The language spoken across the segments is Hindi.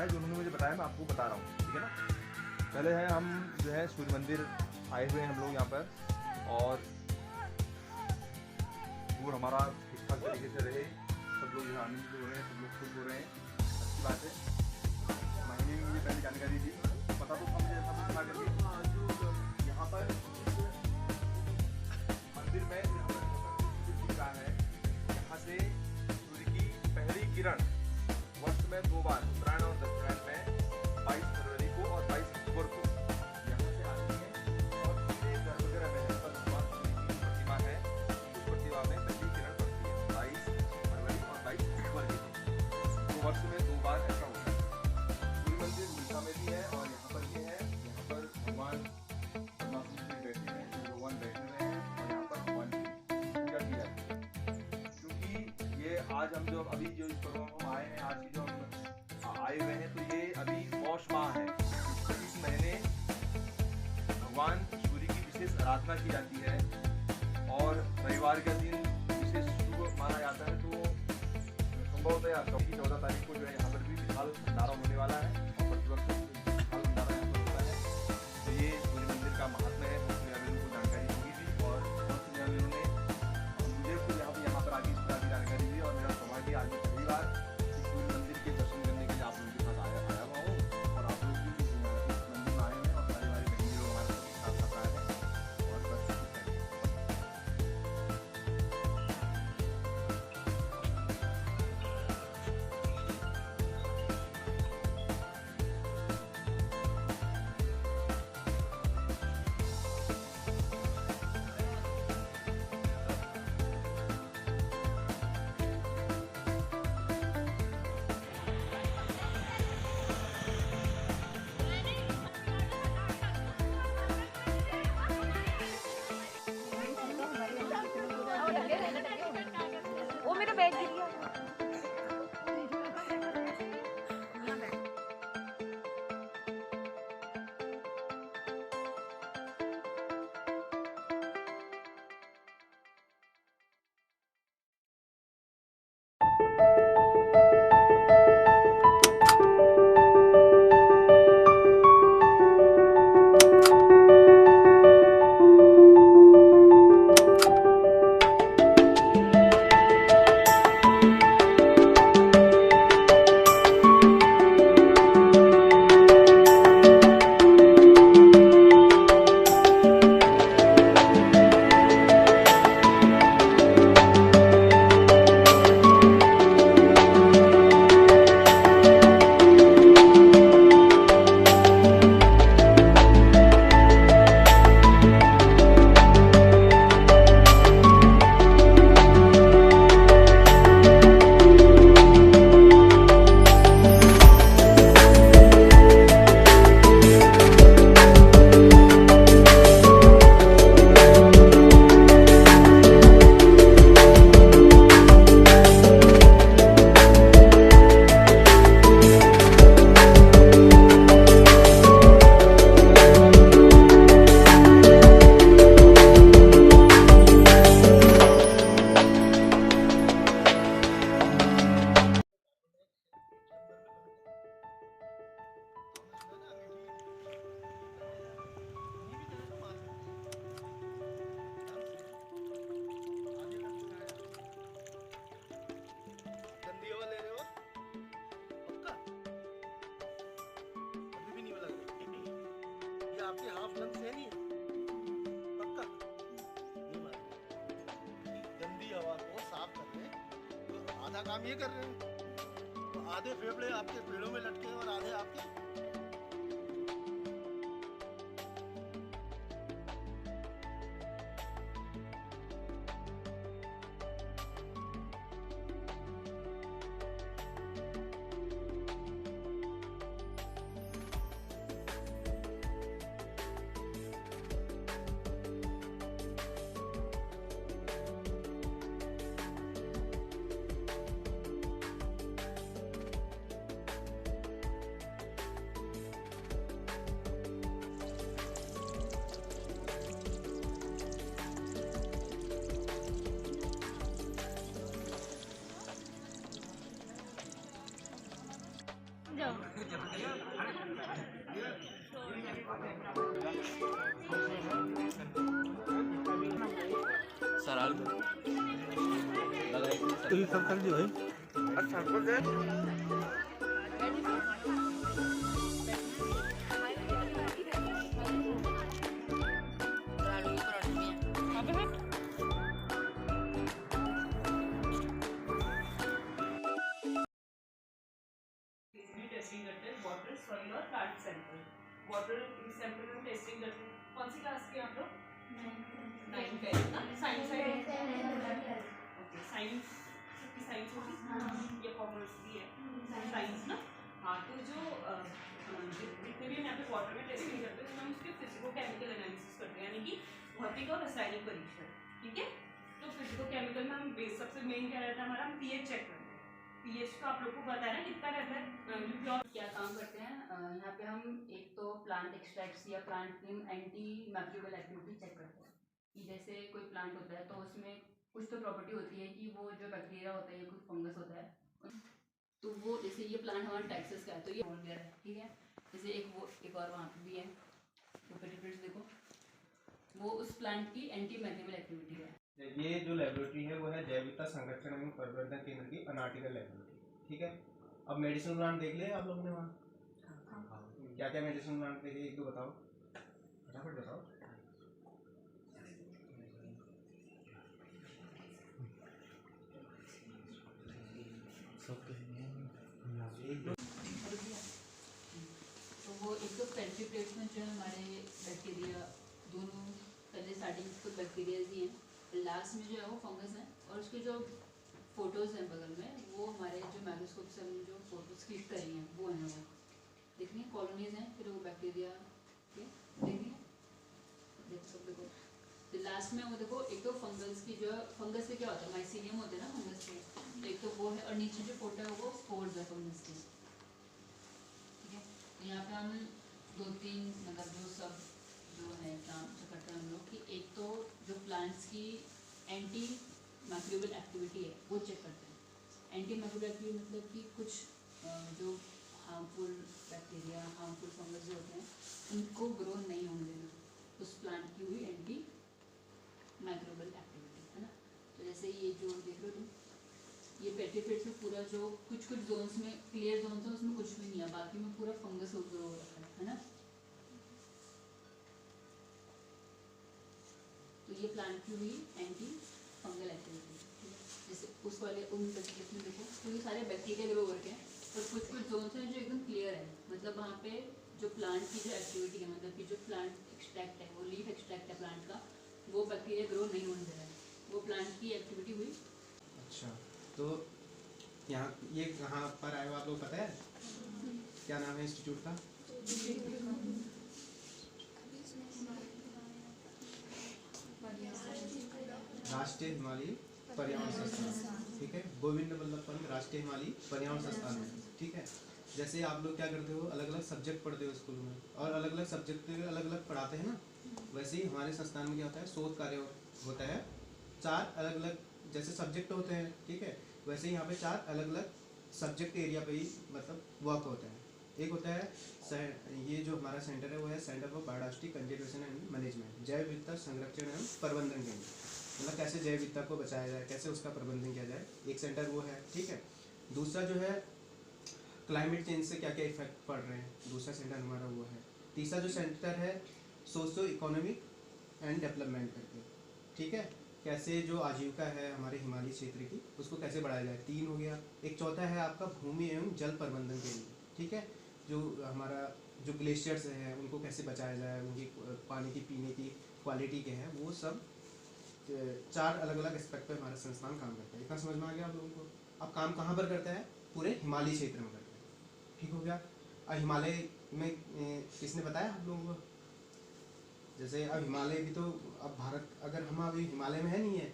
जो उन्होंने मुझे बताया मैं आपको बता रहा हूँ, ठीक है ना। पहले है हम जो है सूर्य मंदिर आए हुए हैं हम लोग यहाँ पर, और टूर हमारा ठीक ठाक तरीके से रहे, सब लोग यहाँ आनंदित हो रहे हैं, सब लोग खुश हो रहे हैं, अच्छी बात है। महीने में मुझे पहले जानकारी दी, पता तो था मुझे ऐसा कुछ ना करके यहाँ पर मंदिर में रहा है, यहाँ से सूर्य की पहली किरण वर्ष में 2 बार उत्तरायण और दक्षिणायन में 22 फरवरी को और 22 अक्टूबर को यहाँ से आती है, और पूरे गर्भगृह में भगवान सूर्य की प्रतिमा है, उस प्रतिमा में पहली किरण पड़ती है 22 फरवरी और 22 अक्टूबर के दिन। तो वर्ष में 2 बार ऐसा होता है। सूर्य मंदिर उड़ीसा में भी है, और यहाँ पर भी है। यहाँ पर भगवान बैठे हुए हैं, भगवान बैठे हुए हैं, और यहाँ पर भगवान की पूजा की जाती है। क्योंकि ये आज हम जो अभी जो इस प्रोग्राम में आए हैं, आज की जो हम आए हुए हैं, तो ये अभी पौष माह है। इस महीने भगवान सूर्य की विशेष आराधना की जाती है, और रविवार का दिन विशेष शुभ माना जाता है। तो संभवतः 14 तारीख को जो है यहाँ पर भी विशाल भंडारा होने वाला है, और प्रतिवर्ष विशाल भंडारा यहाँ पर होता है। तो ये सूर्य मंदिर का महात्म्य है, उसमें अभी उनको जानकारी होगी भी, और मुझे खुद यहाँ पर आगे इस तरह की जानकारी दी, और मेरा सौभाग्य आज मैं पहली बार सूर्य मंदिर के दर्शन करने के लिए आप लोगों के साथ आया हुआ हूँ, और आप लोग भी इस मंदिर में आए हैं, और सारे हमारे बहन लोग हमारे साथ आए हैं, और बस अपना काम ये कर रहे हैं। तो आधे फेफड़े आपके पेड़ों में लटके और आधे आपके तो सब कर दी भाई। अच्छा कुछ है टेस्टिंग करते हैं वाटर सॉइल और प्लांट सैंपल। वाटर सैंपल में टेस्टिंग करते हैं। कौन सी क्लास के आप लोग? 9 10 ना साइंस है। ओके साइंस की साइंस होगी या कॉमर्स की है साइंस ना। हाँ तो जो जितने भी हम यहाँ पे वाटर में टेस्टिंग करते हैं हम उसके फिजिको केमिकल एनालिसिस करते हैं यानी कि भौतिक और रासायनिक परीक्षण। ठीक है तो फिजिको केमिकल में हम बेस सबसे मेन क्या रहता है हमारा पीएच चेक करते हैं। पीएच तो आप लोग को पता है ना कितना रहता है क्योंकि और क्या काम करते हैं यहाँ पे हम एक तो प्लांट एक्सट्रैक्ट्स या प्लांट की एंटी मैक्रोबियल एक्टिविटी चेक करते हैं कि जैसे कोई प्लांट होता है तो उसमें कुछ तो प्रॉपर्टी होती है कि वो जो बैक्टीरिया होता है या कुछ फंगस होता है तो वो जैसे ये प्लांट हमारा टेक्सास का है तो ये वगैरह है। ठीक है जैसे एक और वहाँ पे भी है तो पेटिफिट्स देखो वो उस प्लांट की एंटी मैक्रोबियल एक्टिविटी है। ये जो लेबोरेटरी है वो है जैव विविधता संरक्षण एवं प्रवर्धन केंद्र की अनार्टिकल लेबोरेटरी। ठीक है अब मेडिसिन प्लांट देख लिया आप लोगों ने वहाँ क्या क्या मेडिसिन प्लांट देखे एक दो बताओ फटाफट बताओ। तो वो एक तो पेल्ट्री प्लेट्स में जो है हमारे बैक्टीरिया दोनों पहले स्टार्टिंग तो बैक्टीरिया ही हैं लास्ट में जो है वो फंगस है और उसके जो फोटोज़ हैं बगल में वो हमारे जो माइक्रोस्कोप से हम जो फोटोज क्लिक करी हैं वो हैं वो देख रही हैं कॉलोनीज हैं फिर वो बैक्टीरिया के देख रही हैं देख सब देखो तो लास्ट में वो देखो एक तो फंगस की जो फंगस से क्या होता है माइसीलियम होते हैं ना फंगस के तो एक तो वो है और नीचे जो फोटो है वो स्पोर्स है फंगस के। ठीक है यहाँ पे हम 2-3 मतलब जो सब जो है काम जो करते हैं हम लोग कि एक तो जो प्लांट्स की एंटी मैक्रोबियल एक्टिविटी है वो चेक करते हैं। एंटी मैक्रोबियल एक्टिविटी मतलब कि कुछ जो हार्मफुल बैक्टीरिया हार्मफुल फंगस जो होते हैं उनको ग्रो नहीं होने देना उस प्लांट की हुई एंटी मैक्रोबियल एक्टिविटी है ना। तो जैसे ये जो देख रहे हो तुम ये पेटिफिट्स में पूरा जो कुछ जोन्स में क्लियर जोन्स है उसमें कुछ भी नहीं है बाकी में पूरा फंगस ग्रो हो रखा है ना। तो ये प्लांट की हुई एंटी फंगल एक्टिविटी ठीक है जैसे उस वाले उन पेटिफिट्स में देखो तो ये सारे बैक्टीरिया ग्रो हो रखे हैं और कुछ जोन्स हैं जो एकदम क्लियर है मतलब वहाँ पे जो प्लांट की जो एक्टिविटी है मतलब कि जो प्लांट एक्सट्रैक्ट है वो लीफ एक्सट्रैक्ट है प्लांट का वो बैक्टीरिया ग्रो नहीं होने दे रहा है वो प्लांट की एक्टिविटी हुई। अच्छा तो यहाँ ये कहाँ पर आए हो आप लोग पता है क्या नाम है इंस्टीट्यूट का? राष्ट्रीय हिमालयी पर्यावरण संस्थान। ठीक है गोविंद वल्लभ पंत राष्ट्रीय हिमालयी पर्यावरण संस्थान है। ठीक है जैसे आप लोग क्या करते हो अलग अलग सब्जेक्ट पढ़ते हो स्कूल में और अलग अलग सब्जेक्ट अलग अलग पढ़ाते हैं ना वैसे ही हमारे संस्थान में क्या होता है शोध कार्य होता है 4 अलग अलग जैसे सब्जेक्ट होते हैं। ठीक है वैसे ही यहाँ पे 4 अलग अलग सब्जेक्ट एरिया पे ही मतलब वर्क होता है। एक होता है ये जो हमारा सेंटर है वो है centre for biodiversity conservation and management जैव विविधता संरक्षण एवं प्रबंधन केंद्र मतलब कैसे जैव विविधता को बचाया जाए कैसे उसका प्रबंधन किया जाए एक सेंटर वो है। ठीक है दूसरा जो है क्लाइमेट चेंज से क्या क्या इफेक्ट पड़ रहे हैं दूसरा सेंटर हमारा वो है। तीसरा जो सेंटर है सोशो इकोनॉमिक एंड डेवलपमेंट करके। ठीक है कैसे जो आजीविका है हमारे हिमालय क्षेत्र की उसको कैसे बढ़ाया जाए, 3 हो गया। एक चौथा है आपका भूमि एवं जल प्रबंधन के लिए, ठीक है, जो हमारा जो ग्लेशियर्स हैं उनको कैसे बचाया जाए, उनकी पानी की पीने की क्वालिटी क्या है, वो सब 4 अलग अलग एस्पेक्ट पे हमारा संस्थान काम करता है। इतना समझ में आ गया आप लोगों को? अब काम कहाँ पर करता है? पूरे हिमालय क्षेत्र में करता है, ठीक हो गया। अब हिमालय में किसने बताया आप लोगों को? जैसे अब हिमालय भी तो, अब भारत अगर हम अभी हिमालय में है नहीं है,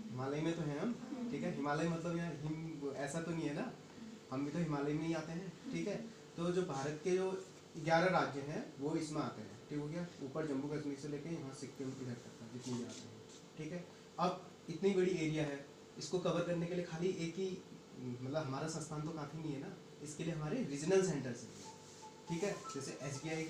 हिमालय में तो हैं हम, ठीक है। हिमालय मतलब यहाँ हिम ऐसा तो नहीं है ना, हम भी तो हिमालय में ही आते हैं, ठीक है। तो जो भारत के जो 11 राज्य हैं वो इसमें आते हैं, ठीक हो गया। ऊपर जम्मू कश्मीर से लेके यहाँ सिक्किम इधर तक का जितने भी आते हैं, ठीक है। अब इतनी बड़ी एरिया है, इसको कवर करने के लिए खाली एक ही मतलब हमारा संस्थान तो काफ़ी नहीं है ना, इसके लिए हमारे रीजनल सेंटर्स हैं, ठीक है। जैसे SBI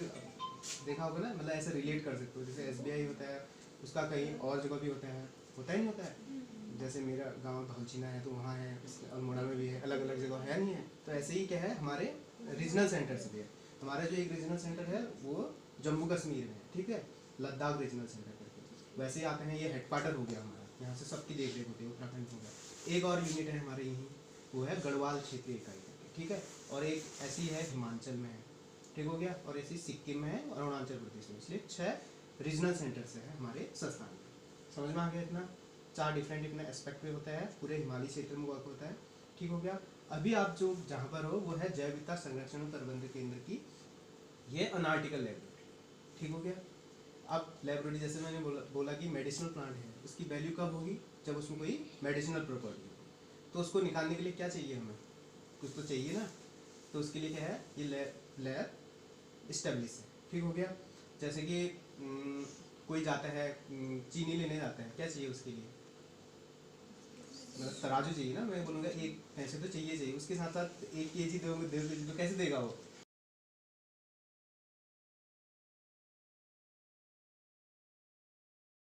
देखा होगा ना, मतलब ऐसे रिलेट कर सकते हो, जैसे SBI होता है उसका कहीं और जगह भी होता है नहीं होता है। जैसे मेरा गांव धौलछीना है तो वहाँ है, अल्मोड़ा में भी है, अलग अलग जगह है नहीं है। तो ऐसे ही क्या है हमारे रीजनल सेंटर्स भी है। हमारा जो एक रीजनल सेंटर है वो जम्मू कश्मीर में है, ठीक है, लद्दाख रीजनल सेंटर करके। वैसे ही आते हैं, ये हेडक्वार्टर हो गया हमारा, यहाँ से सबकी देख रेख होती है, उत्तराखंड हो गया। एक और यूनिट है हमारे यहीं, वो है गढ़वाल क्षेत्रीय इकाई करके, ठीक है। और एक ऐसी है हिमाचल में है, ठीक हो गया, और ऐसी सिक्किम में है और अरुणाचल प्रदेश में। इसलिए 6 रीजनल सेंटर्स है हमारे संस्थान में। समझ में आ गया? इतना 4 डिफरेंट इतना एस्पेक्ट पे होता है, पूरे हिमालय क्षेत्र में वर्क होता है, ठीक हो गया। अभी आप जो जहाँ पर हो वो है जैव विविधता संरक्षण और प्रबंधन केंद्र की ये अनार्टिकल लेबोरेटरी, ठीक हो गया। अब लेबोरेटरी जैसे मैंने बोला कि मेडिसिनल प्लांट है, उसकी वैल्यू कब होगी? जब उसमें कोई मेडिसिनल प्रॉपर्टी हो। तो उसको निकालने के लिए क्या चाहिए हमें? कुछ तो चाहिए ना, तो उसके लिए क्या है, ये लैब इस्टेब्लिश है, ठीक हो गया। जैसे कि कोई जाता है चीनी लेने जाता है, क्या चाहिए उसके लिए? मतलब तराजू चाहिए ना, मैं बोलूँगा एक ऐसे तो चाहिए, उसके साथ साथ 1 kg दोगे 1.5 kg तो कैसे देगा वो?